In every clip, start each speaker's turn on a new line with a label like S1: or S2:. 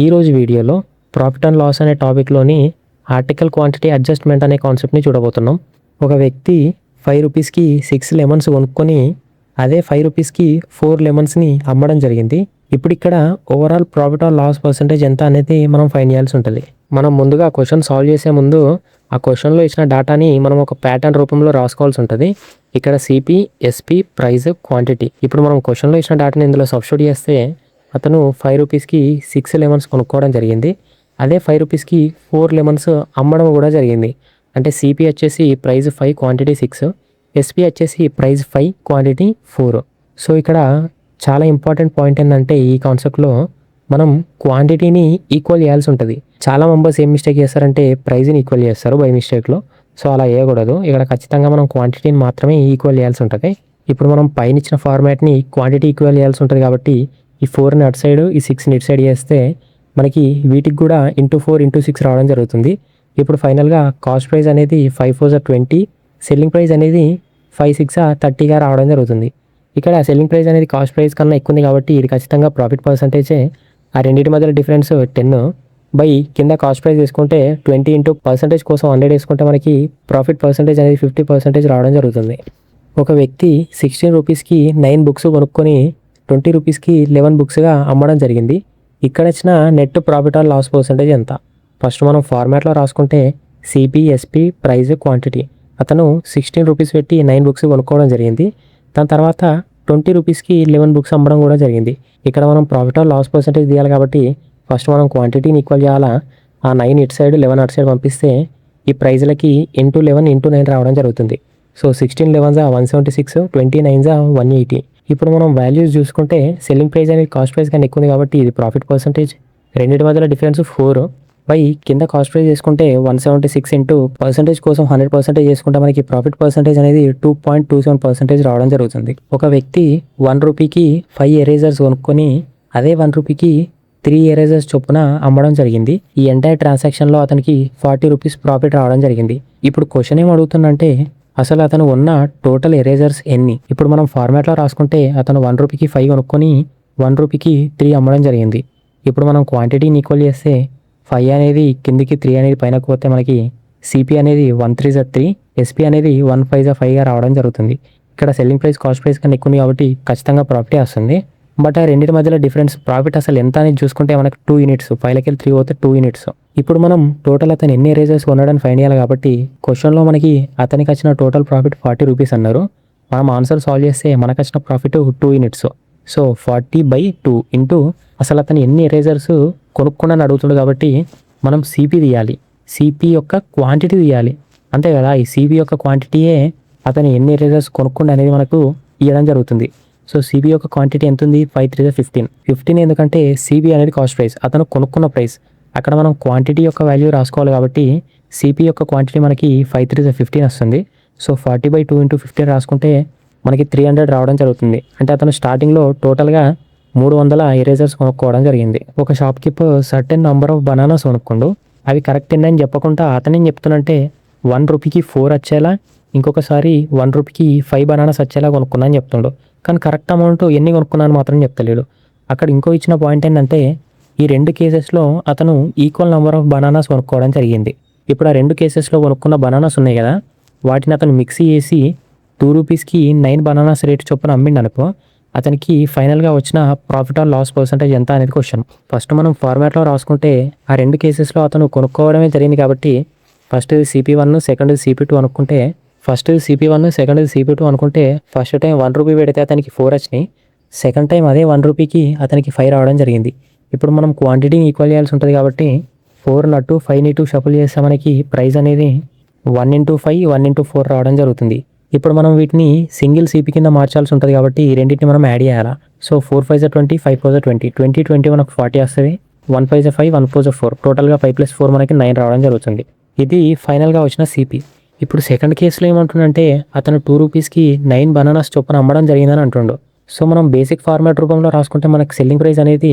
S1: ఈరోజు వీడియోలో profit and loss అనే టాపిక్లోని ఆర్టికల్ క్వాంటిటీ అడ్జస్ట్మెంట్ అనే కాన్సెప్ట్ని చూడబోతున్నాం. ఒక వ్యక్తి 5 రూపీస్కి 6 లెమన్స్ కొనుక్కొని అదే 5 రూపీస్కి 4 లెమన్స్ని అమ్మడం జరిగింది. ఇప్పుడు ఇక్కడ overall profit or loss percentage ఎంత అనేది మనం ఫైండ్ చేయాల్సి ఉంటుంది. మనం ముందుగా క్వశ్చన్ సాల్వ్ చేసే ముందు ఆ క్వశ్చన్లో ఇచ్చిన డేటాని మనం ఒక ప్యాటర్న్ రూపంలో రాసుకోవాల్సి ఉంటుంది. ఇక్కడ సిపి, ఎస్పి, ప్రైస్, క్వాంటిటీ. ఇప్పుడు మనం క్వశ్చన్లో ఇచ్చిన డేటాని ఇందులో సబ్స్టిట్యూట్ చేస్తే అతను 5 రూపీస్కి 6 లెమన్స్ కొనుక్కోవడం జరిగింది. అదే 5 రూపీస్కి 4 లెమన్స్ అమ్మడం కూడా జరిగింది. అంటే సిపి వచ్చేసి ప్రైస్ 5, క్వాంటిటీ 6, ఎస్పి వచ్చేసి ప్రైస్ 5, క్వాంటిటీ 4. సో ఇక్కడ చాలా ఇంపార్టెంట్ పాయింట్ ఏంటంటే ఈ కాన్సెప్ట్లో మనం క్వాంటిటీని ఈక్వల్ చేయాల్సి ఉంటుంది. చాలా మెంబర్స్ ఏం మిస్టేక్ చేస్తారంటే ప్రైజ్ని ఈక్వల్ చేస్తారు బై మిస్టేక్లో. సో అలా చేయకూడదు. ఇక్కడ ఖచ్చితంగా మనం క్వాంటిటీని మాత్రమే ఈక్వల్ చేయాల్సి ఉంటుంది. ఇప్పుడు మనం పైన ఇచ్చిన ఫార్మాట్ని క్వాంటిటీ ఈక్వల్ చేయాల్సి ఉంటుంది కాబట్టి ఈ 4ని అటు సైడ్, ఈ 6ని ఇటు సైడ్ చేస్తే మనకి వీటికి కూడా *4 * 6 రావడం జరుగుతుంది. ఇప్పుడు ఫైనల్గా కాస్ట్ ప్రైస్ అనేది 5 4 20, సెల్లింగ్ ప్రైస్ అనేది 5 6 30గా రావడం జరుగుతుంది. ఇక్కడ సెల్లింగ్ ప్రైస్ అనేది కాస్ట్ ప్రైస్ కన్నా ఎక్కువ ఉంది కాబట్టి ఇది ఖచ్చితంగా ప్రాఫిట్ పర్సంటేజే. ఆ రెండింటి మధ్యలో డిఫరెన్స్ 10 బై కింద కాస్ట్ ప్రైస్ వేసుకుంటే 20 ఇంటూ పర్సంటేజ్ కోసం 100 వేసుకుంటే మనకి ప్రాఫిట్ పర్సంటేజ్ అనేది 50% రావడం జరుగుతుంది. ఒక వ్యక్తి 16 రూపీస్కి 9 బుక్స్ కొనుక్కొని 20 రూపీస్కి 11 బుక్స్గా అమ్మడం జరిగింది. ఇక్కడ ఇచ్చిన net profit or loss percentage ఎంత? ఫస్ట్ మనం ఫార్మాట్లో రాసుకుంటే సిపి, ఎస్పి, ప్రైస్, క్వాంటిటీ. అతను 16 రూపీస్ పెట్టి 9 బుక్స్ కొనుక్కోవడం జరిగింది. దాని తర్వాత 20 రూపీస్కి 11 బుక్స్ అమ్మడం కూడా జరిగింది. ఇక్కడ మనం ప్రాఫిట్ ఆర్ లాస్ పర్సంటేజ్ తీయాలి కాబట్టి ఫస్ట్ మనం క్వాంటిటీని ఈక్వల్ చేయాలా. ఆ 9 ఇటు సైడ్, 11 అటు సైడ్ పంపిస్తే ఈ ప్రైజ్లకి *11 * 9 రావడం జరుగుతుంది. సో 16 11 176, 20 9 180. ఇప్పుడు మనం వాల్యూస్ చూసుకుంటే సెల్లింగ్ ప్రైస్ అనేది కాస్ట్ ప్రైస్ కన్నా ఎక్కువ ఉంది కాబట్టి ఇది ప్రాఫిట్ పర్సంటేజ్. రెండింటి మధ్యలో డిఫరెన్స్ 4 బై కింద కాస్ట్ ప్రైస్ చేసుకుంటే 176 ఇంటూ పర్సంటేజ్ కోసం 100% చేసుకుంటే మనకి ప్రాఫిట్ పర్సంటేజ్ అనేది 2.27% రావడం జరుగుతుంది. ఒక వ్యక్తి 1 రూపీకి 5 ఎరేజర్స్ కొనుక్కొని అదే 1 రూపీకి 3 ఎరేజర్స్ చొప్పున అమ్మడం జరిగింది. ఈ ఎంటైర్ ట్రాన్సాక్షన్లో అతనికి 40 రూపీస్ ప్రాఫిట్ రావడం జరిగింది. ఇప్పుడు క్వశ్చన్ ఏం అడుగుతుందంటే అసలు అతను ఉన్న టోటల్ ఎరేజర్స్ ఎన్ని? ఇప్పుడు మనం ఫార్మాట్లో రాసుకుంటే అతను 1 రూపీకి 5 కొనుక్కొని 1 రూపీకి 3 అమ్మడం జరిగింది. ఇప్పుడు మనం క్వాంటిటీని ఈక్వల్ చేస్తే 5 అనేది కిందికి 3 అనేది పైనకు పోతే మనకి సిపి అనేది 1 3 3, ఎస్పి అనేది 1 5 5గా రావడం జరుగుతుంది. ఇక్కడ సెల్లింగ్ ప్రైస్ కాస్ట్ ప్రైస్ కన్నా ఎక్కువ ఉంది కాబట్టి ఖచ్చితంగా ప్రాఫిటే వస్తుంది. బట్ ఆ రెండింటి మధ్యలో డిఫరెన్స్ ప్రాఫిట్ అసలు ఎంత అనేది చూసుకుంటే మనకు 2 యూనిట్స్, 5లకి 3 పోతే 2 యూనిట్స్. ఇప్పుడు మనం టోటల్ అతను ఎన్ని ఎరేజర్స్ కొన్నాడని ఫైండ్ చేయాలి కాబట్టి క్వశ్చన్లో మనకి అతనికి వచ్చిన టోటల్ ప్రాఫిట్ 40 రూపీస్ అన్నారు. మనం ఆన్సర్ సాల్వ్ చేస్తే మనకు వచ్చిన ప్రాఫిట్ 2 యూనిట్స్. సో 40/2 ఇంటూ అసలు అతను ఎన్ని ఎరేజర్స్ కొనుక్కున్నాను అడుగుతుంది కాబట్టి మనం సిపి తీయాలి. సిపి యొక్క క్వాంటిటీ తీయాలి అంతే కదా. ఈ సిపి యొక్క క్వాంటిటీయే అతను ఎన్ని ఎరేజర్స్ కొనుక్కుండా అనేది మనకు ఇవ్వడం జరుగుతుంది. సో సిబి యొక్క క్వాంటిటీ ఎంత ఉంది? 5 3 15. 15 ఎందుకంటే సిబి అనేది కాస్ట్ ప్రైస్, అతను కొనుక్కున్న ప్రైస్. అక్కడ మనం క్వాంటిటీ యొక్క వాల్యూ రాసుకోవాలి కాబట్టి సిపి యొక్క క్వాంటిటీ మనకి 5 3 15 వస్తుంది. సో 40/2 ఇంటూ 15 రాసుకుంటే మనకి 300 రావడం జరుగుతుంది. అంటే అతను స్టార్టింగ్లో టోటల్గా 300 ఎరేజర్స్ కొనుక్కోవడం జరిగింది. ఒక shopkeeper certain number of bananas కొనుక్కోండు. అవి కరెక్ట్ అని చెప్పకుండా అతనేం చెప్తున్నంటే 1 రూపీకి 4 వచ్చేలా, ఇంకొకసారి 1 రూపీకి 5 బనానాస్ వచ్చేలా కొనుక్కున్నా అని చెప్తుండు. కానీ కరెక్ట్ అమౌంట్ ఎన్ని కొనుక్కున్నాను మాత్రం చెప్తలేడు. అక్కడ ఇంకో ఇచ్చిన పాయింట్ ఏంటంటే ఈ 2 కేసెస్లో అతను ఈక్వల్ నెంబర్ ఆఫ్ బనానాస్ కొనుక్కోవడం జరిగింది. ఇప్పుడు ఆ 2 కేసెస్లో కొనుక్కున్న బనానాస్ ఉన్నాయి కదా, వాటిని అతను మిక్సీ చేసి 2 రూపీస్కి 9 బనానాస్ రేట్ చొప్పున అమ్మిండు అనుకో, అతనికి ఫైనల్గా వచ్చిన ప్రాఫిట్ ఆర్ లాస్ పర్సంటేజ్ ఎంత అనేది క్వశ్చన్. ఫస్ట్ మనం ఫార్మాట్లో రాసుకుంటే ఆ 2 కేసెస్లో అతను కొనుక్కోవడమే జరిగింది కాబట్టి ఫస్ట్ CP1, సెకండ్ CP2 అనుకుంటే ఫస్ట్ CP1, సెకండ్ CP2 అనుకుంటే ఫస్ట్ టైం 1 రూపీ పెడితే అతనికి 4 వచ్చినాయి. సెకండ్ టైం అదే 1 రూపీకి అతనికి 5 రావడం జరిగింది. ఇప్పుడు మనం క్వాంటిటీని ఈక్వల్ చేయాల్సి ఉంటుంది కాబట్టి 4 నట్టు 5ని 2 షఫుల్ చేస్తే మనకి ప్రైస్ అనేది 1 * 5 1 * 4 రావడం జరుగుతుంది. ఇప్పుడు మనం వీటిని సింగిల్ సిపి కింద మార్చాల్సి ఉంటుంది కాబట్టి ఈ రెండింటిని మనం యాడ్ చేయాలా. సో 4 5 20, 5 4 20, 20 20 మనకు 40 వస్తుంది. 1 5 5, 1 4 4, టోటల్గా 5 + 4 మనకి 9 రావడం జరుగుతుంది. ఇది ఫైనల్గా వచ్చిన సిపి. ఇప్పుడు సెకండ్ కేసులో ఏమంటుండంటే అతను 2 రూపీస్కి 9 బనానాస్ చొప్పున అమ్మడం జరిగిందని అంటుండు. సో మనం బేసిక్ ఫార్మాట్ రూపంలో రాసుకుంటే మనకి సెల్లింగ్ ప్రైస్ అనేది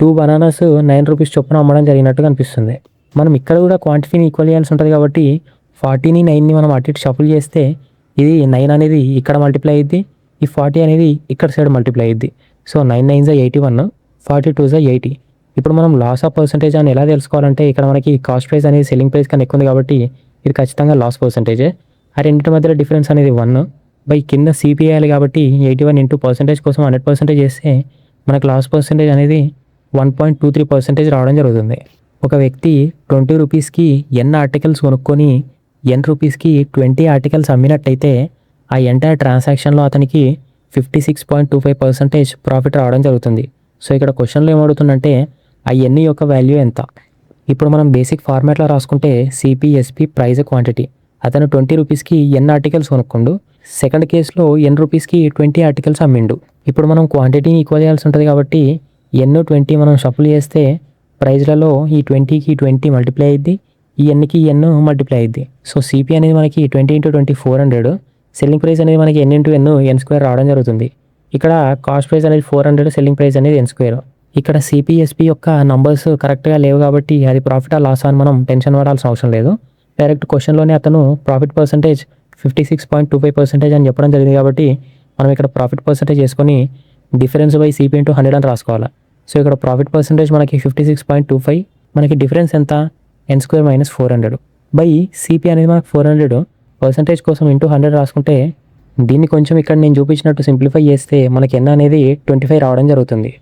S1: 2 బనానాస్ 9 రూపీస్ చొప్పున అమ్మడం జరిగినట్టుగా అనిపిస్తుంది. మనం ఇక్కడ కూడా క్వాంటిటీని ఈక్వల్ చేయాల్సి ఉంటుంది కాబట్టి 40ని 9ని మనం అటు ఇటు షఫుల్ చేస్తే ఇది 9 అనేది ఇక్కడ మల్టిప్లై అయ్యిద్ది, ఈ 40 అనేది ఇక్కడ సైడ్ మల్టిప్లై అయ్యిద్ది. సో 9 9 81, 40 2 80. ఇప్పుడు మనం లాస్ ఆఫ్ పర్సంటేజ్ అని ఎలా తెలుసుకోవాలంటే ఇక్కడ మనకి కాస్ట్ ప్రైస్ అనేది సెల్లింగ్ ప్రైస్ కన్నా ఎక్కువ ఉంది కాబట్టి ఇది ఖచ్చితంగా లాస్ పర్సంటేజే. ఆ రెండింటి మధ్యలో డిఫరెన్స్ అనేది 1 బై కింద సిపిఐ కాబట్టి 81 ఇంటూ పర్సంటేజ్ కోసం 100% చేస్తే మనకు లాస్ పర్సంటేజ్ అనేది 1.23% రావడం జరుగుతుంది. ఒక వ్యక్తి 20 రూపీస్కి n ఆర్టికల్స్ కొనుక్కొని n రూపీస్కి 20 ఆర్టికల్స్ అమ్మినట్టయితే ఆ ఎంటైర్ ట్రాన్సాక్షన్లో అతనికి 56.25% ప్రాఫిట్ రావడం జరుగుతుంది. సో ఇక్కడ క్వశ్చన్లో ఏమడుగుతుందంటే ఆ n యొక్క వాల్యూ ఎంత. ఇప్పుడు మనం బేసిక్ ఫార్మాట్లో రాసుకుంటే సిపిఎస్పి ప్రైజ్ క్వాంటిటీ. అతను 20 రూపీస్కి n ఆర్టికల్స్ కొనుక్కుండు. సెకండ్ కేసులో n రూపీస్కి 20 ఆర్టికల్స్ అమ్మిండు. ఇప్పుడు మనం క్వాంటిటీని ఈక్వల్ చేయాల్సి ఉంటుంది కాబట్టి n 20 మనం షఫుల్ చేస్తే ప్రైజ్లలో ఈ 20కి 20 మల్టిప్లై అయ్యిద్ది, ఈ nకి n మల్టిప్లై అయ్యిద్ది. సో సిపి అనేది మనకి 20 ఇంటూ 20 400, సెల్లింగ్ ప్రైస్ అనేది మనకి n ఇంటూ n స్క్వేర్ రావడం జరుగుతుంది. ఇక్కడ కాస్ట్ ప్రైస్ అనేది 400, సెల్లింగ్ ప్రైస్ అనేది n స్క్వేర్. ఇక్కడ సిపిఎస్పి యొక్క నంబర్స్ కరెక్ట్గా లేవు కాబట్టి అది ప్రాఫిట్ ఆ లాస్ అని మనం టెన్షన్ పడాల్సిన అవసరం లేదు. డైరెక్ట్ క్వశ్చన్లోనే అతను ప్రాఫిట్ పర్సంటేజ్ 56.25% అని చెప్పడం జరిగింది కాబట్టి మనం ఇక్కడ ప్రాఫిట్ పర్సంటేజ్ చేసుకొని డిఫరెన్స్ బై సిపి ఇంటూ 100 అని రాసుకోవాలి. సో ఇక్కడ ప్రాఫిట్ పర్సంటేజ్ మనకి 56.25, మనకి డిఫరెన్స్ ఎంత n square minus 400 by CP అనేది మనకు 400 పర్సంటేజ్ కోసం ఇంటూ 100 రాసుకుంటే దీన్ని కొంచెం ఇక్కడ నేను చూపించినట్టు సింప్లిఫై చేస్తే మనకి n అనేది 25 రావడం జరుగుతుంది.